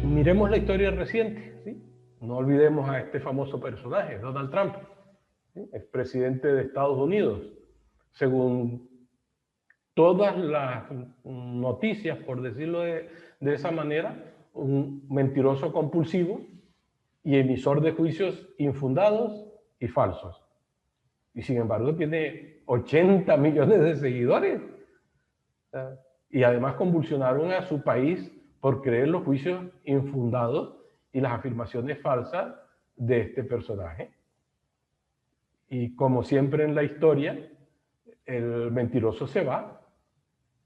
Miremos la historia reciente, ¿sí? No olvidemos a este famoso personaje, Donald Trump, ¿sí? Expresidente de Estados Unidos. Según todas las noticias, por decirlo de esa manera, un mentiroso compulsivo y emisor de juicios infundados y falsos. Y sin embargo tiene 80 millones de seguidores. Y además convulsionaron a su país por creer los juicios infundados y las afirmaciones falsas de este personaje. Y como siempre en la historia, el mentiroso se va,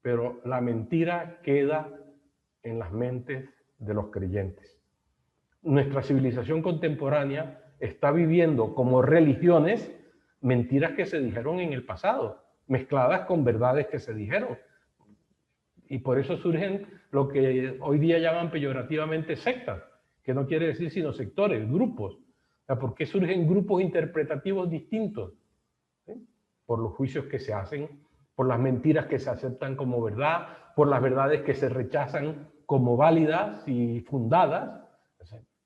pero la mentira queda en las mentes de los creyentes. Nuestra civilización contemporánea está viviendo como religiones mentiras que se dijeron en el pasado, mezcladas con verdades que se dijeron. Y por eso surgen lo que hoy día llaman peyorativamente sectas, que no quiere decir sino sectores, grupos. O sea, ¿por qué surgen grupos interpretativos distintos? ¿Sí? Por los juicios que se hacen, por las mentiras que se aceptan como verdad, por las verdades que se rechazan como válidas y fundadas,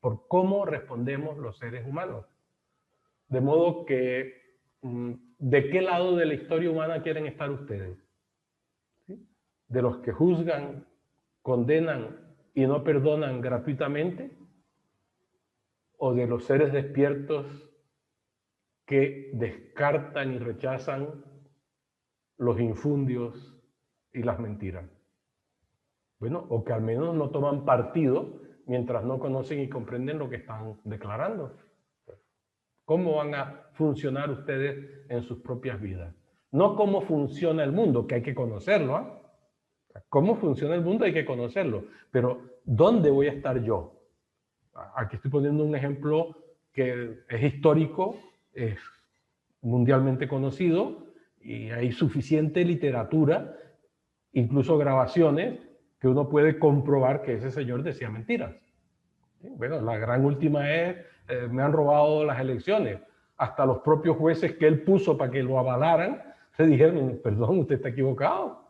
por cómo respondemos los seres humanos. De modo que, ¿de qué lado de la historia humana quieren estar ustedes? ¿Sí? ¿De los que juzgan, condenan y no perdonan gratuitamente? ¿O de los seres despiertos que descartan y rechazan los infundios y las mentiras? Bueno, o que al menos no toman partido mientras no conocen y comprenden lo que están declarando. ¿Cómo van a funcionar ustedes en sus propias vidas? No cómo funciona el mundo, que hay que conocerlo, ¿eh? Cómo funciona el mundo hay que conocerlo, pero ¿dónde voy a estar yo? Aquí estoy poniendo un ejemplo que es histórico, es mundialmente conocido, y hay suficiente literatura, incluso grabaciones, que uno puede comprobar que ese señor decía mentiras. Bueno, la gran última es, me han robado las elecciones. Hasta los propios jueces que él puso para que lo avalaran, le dijeron, perdón, usted está equivocado.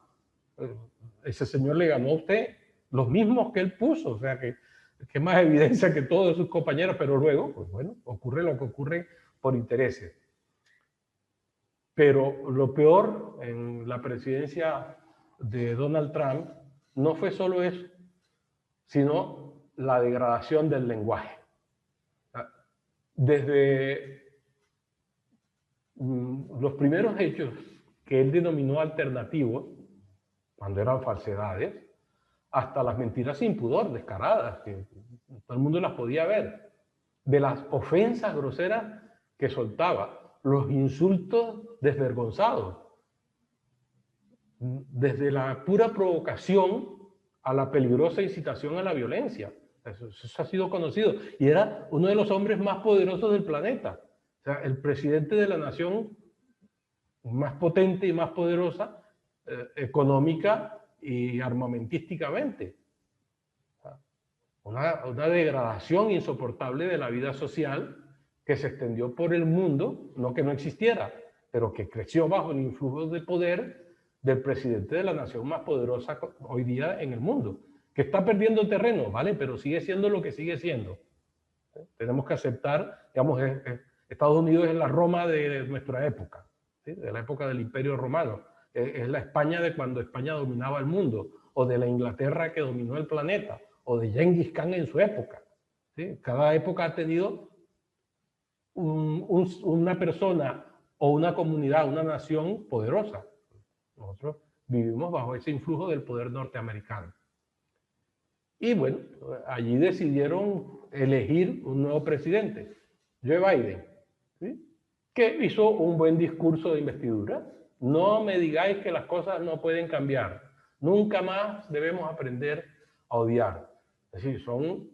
Ese señor le ganó a usted, los mismos que él puso, o sea que más evidencia que todos sus compañeros, pero luego, pues bueno, ocurre lo que ocurre por intereses. Pero lo peor en la presidencia de Donald Trump no fue solo eso, sino la degradación del lenguaje. Desde los primeros hechos que él denominó alternativos, cuando eran falsedades, hasta las mentiras sin pudor, descaradas, que todo el mundo las podía ver, de las ofensas groseras que soltaba, los insultos desvergonzados, desde la pura provocación a la peligrosa incitación a la violencia. Eso ha sido conocido. Y era uno de los hombres más poderosos del planeta. O sea, el presidente de la nación más potente y más poderosa, económica y armamentísticamente. Una degradación insoportable de la vida social que se extendió por el mundo, no que no existiera, pero que creció bajo el influjo de poder del presidente de la nación más poderosa hoy día en el mundo, que está perdiendo terreno, ¿vale? Pero sigue siendo lo que sigue siendo. Tenemos que aceptar, digamos, Estados Unidos es la Roma de nuestra época, ¿sí? De la época del Imperio Romano. Es la España de cuando España dominaba el mundo, o de la Inglaterra que dominó el planeta, o de Gengis Khan en su época. ¿Sí? Cada época ha tenido una persona o una comunidad, una nación poderosa. Nosotros vivimos bajo ese influjo del poder norteamericano. Y bueno, allí decidieron elegir un nuevo presidente, Joe Biden, ¿sí? Que hizo un buen discurso de investidura. No me digáis que las cosas no pueden cambiar. Nunca más debemos aprender a odiar. Es decir, son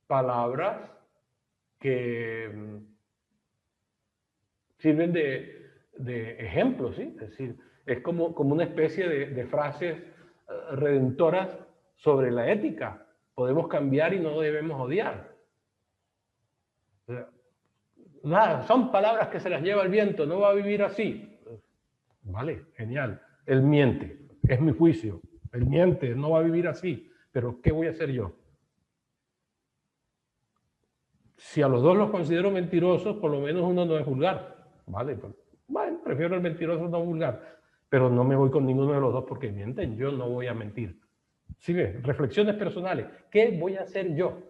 palabras que sirven de ejemplo, ¿sí? Es decir, es como una especie de frases redentoras sobre la ética. Podemos cambiar y no debemos odiar. Nada, son palabras que se las lleva el viento, no va a vivir así. Vale, genial. Él miente, es mi juicio. Él miente, no va a vivir así. Pero ¿qué voy a hacer yo? Si a los dos los considero mentirosos, por lo menos uno no es vulgar. Vale, pues, bueno, prefiero el mentiroso no vulgar. Pero no me voy con ninguno de los dos porque mienten. Yo no voy a mentir. ¿Sí ves? Reflexiones personales. ¿Qué voy a hacer yo?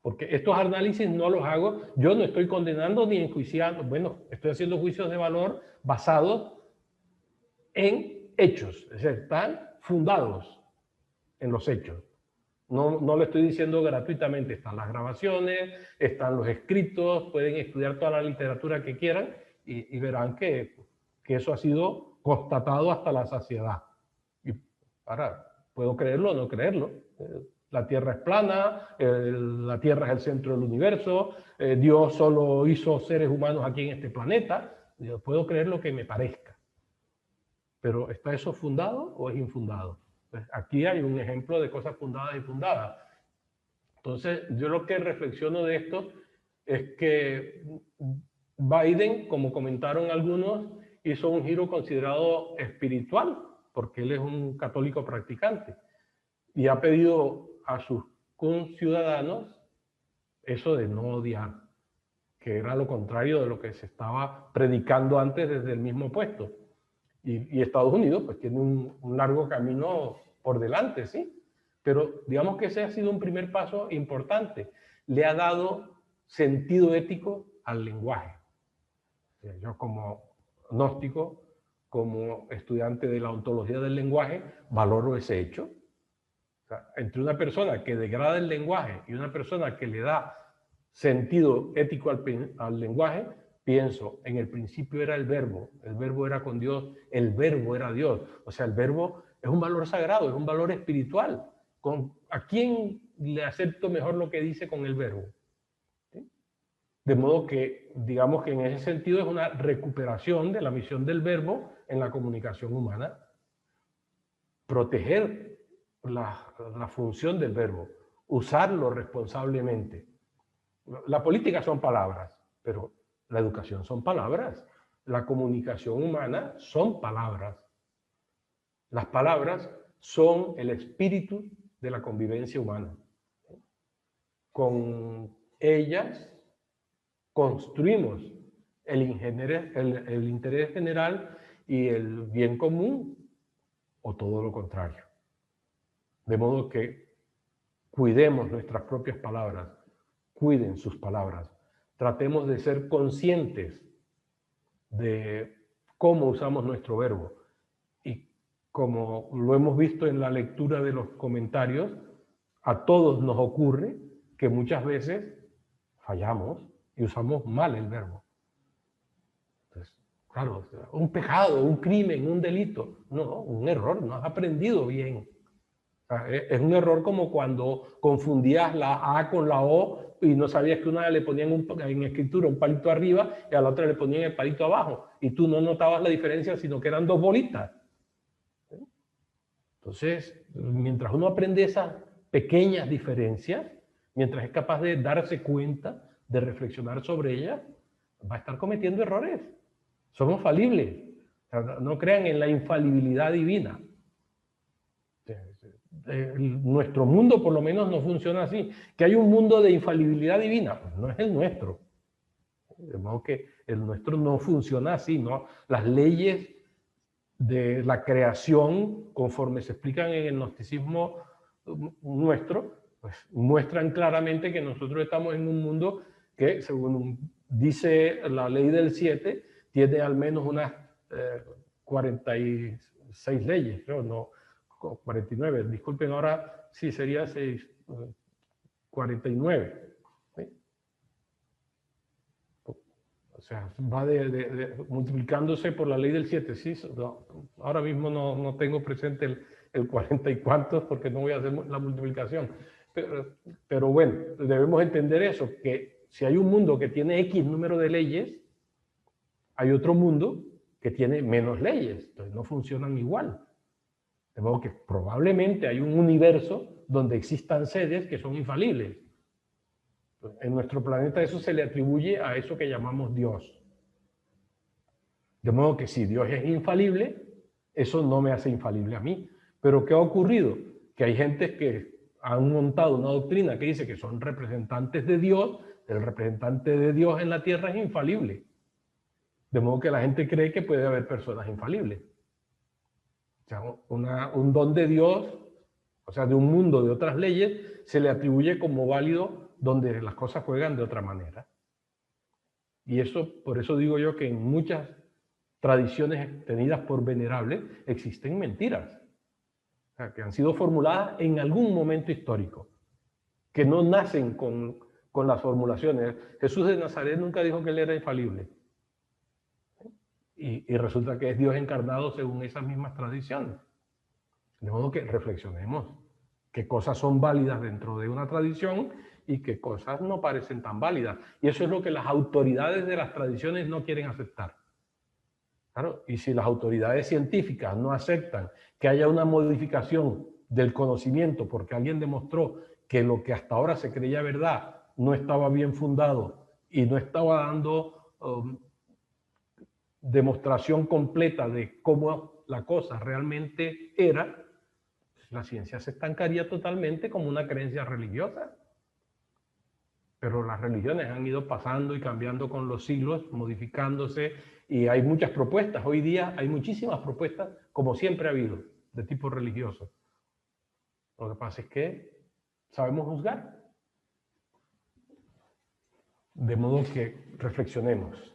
Porque estos análisis no los hago, yo no estoy condenando ni enjuiciando, bueno, estoy haciendo juicios de valor basados en hechos, es decir, están fundados en los hechos. No lo estoy diciendo gratuitamente, están las grabaciones, están los escritos, pueden estudiar toda la literatura que quieran y verán que eso ha sido constatado hasta la saciedad. Y ahora, puedo creerlo o no creerlo. La Tierra es plana, la Tierra es el centro del universo, Dios solo hizo seres humanos aquí en este planeta. Yo puedo creer lo que me parezca. Pero ¿está eso fundado o es infundado? Pues aquí hay un ejemplo de cosas fundadas y fundadas. Entonces, yo lo que reflexiono de esto es que Biden, como comentaron algunos, hizo un giro considerado espiritual, porque él es un católico practicante, y ha pedido a sus conciudadanos eso de no odiar, que era lo contrario de lo que se estaba predicando antes desde el mismo puesto. Y Estados Unidos pues tiene un largo camino por delante, ¿sí? Pero digamos que ese ha sido un primer paso importante. Le ha dado sentido ético al lenguaje. Yo como gnóstico, como estudiante de la ontología del lenguaje, valoro ese hecho. O sea, entre una persona que degrada el lenguaje y una persona que le da sentido ético al lenguaje, pienso, en el principio era el verbo era con Dios, el verbo era Dios. O sea, el verbo es un valor sagrado, es un valor espiritual. ¿A quién le acepto mejor lo que dice con el verbo? ¿Sí? De modo que, digamos que en ese sentido es una recuperación de la misión del verbo en la comunicación humana. Proteger la función del verbo, usarlo responsablemente. La política son palabras, pero la educación son palabras. La comunicación humana son palabras. Las palabras son el espíritu de la convivencia humana. Con ellas construimos el interés general y el bien común, o todo lo contrario. De modo que cuidemos nuestras propias palabras, cuiden sus palabras. Tratemos de ser conscientes de cómo usamos nuestro verbo. Y como lo hemos visto en la lectura de los comentarios, a todos nos ocurre que muchas veces fallamos y usamos mal el verbo. Entonces, claro, un pecado, un crimen, un delito. No, un error, no has aprendido bien. Es un error como cuando confundías la A con la O y no sabías que una le ponían en escritura un palito arriba y a la otra le ponían el palito abajo. Y tú no notabas la diferencia, sino que eran dos bolitas. Entonces, mientras uno aprende esas pequeñas diferencias, mientras es capaz de darse cuenta, de reflexionar sobre ellas, va a estar cometiendo errores. Somos falibles. O sea, no crean en la infalibilidad divina. Nuestro mundo por lo menos no funciona así. Que hay un mundo de infalibilidad divina, pues no es el nuestro. De modo que el nuestro no funciona así, ¿no? Las leyes de la creación, conforme se explican en el gnosticismo nuestro, pues muestran claramente que nosotros estamos en un mundo que, según dice la ley del 7, tiene al menos unas 46 leyes, creo, no, 49, disculpen, ahora sí sería 49. ¿Sí? O sea, va multiplicándose por la ley del 7. ¿Sí? No, ahora mismo no tengo presente el 40 y cuantos porque no voy a hacer la multiplicación. Pero bueno, debemos entender eso, que si hay un mundo que tiene X número de leyes, hay otro mundo que tiene menos leyes. Entonces no funcionan igual. De modo que probablemente hay un universo donde existan seres que son infalibles. En nuestro planeta eso se le atribuye a eso que llamamos Dios. De modo que si Dios es infalible, eso no me hace infalible a mí. Pero ¿qué ha ocurrido? Que hay gente que han montado una doctrina que dice que son representantes de Dios, el representante de Dios en la tierra es infalible. De modo que la gente cree que puede haber personas infalibles. O sea, un don de Dios, o sea, de un mundo de otras leyes, se le atribuye como válido donde las cosas juegan de otra manera. Y eso, por eso digo yo que en muchas tradiciones tenidas por venerables existen mentiras, o sea, que han sido formuladas en algún momento histórico, que no nacen con las formulaciones. Jesús de Nazaret nunca dijo que él era infalible. Y resulta que es Dios encarnado según esas mismas tradiciones. De modo que reflexionemos qué cosas son válidas dentro de una tradición y qué cosas no parecen tan válidas. Y eso es lo que las autoridades de las tradiciones no quieren aceptar. Claro, y si las autoridades científicas no aceptan que haya una modificación del conocimiento porque alguien demostró que lo que hasta ahora se creía verdad no estaba bien fundado y no estaba dando demostración completa de cómo la cosa realmente era, la ciencia se estancaría totalmente como una creencia religiosa. Pero las religiones han ido pasando y cambiando con los siglos, modificándose, y hay muchas propuestas. Hoy día hay muchísimas propuestas, como siempre ha habido, de tipo religioso. Lo que pasa es que sabemos juzgar. De modo que reflexionemos.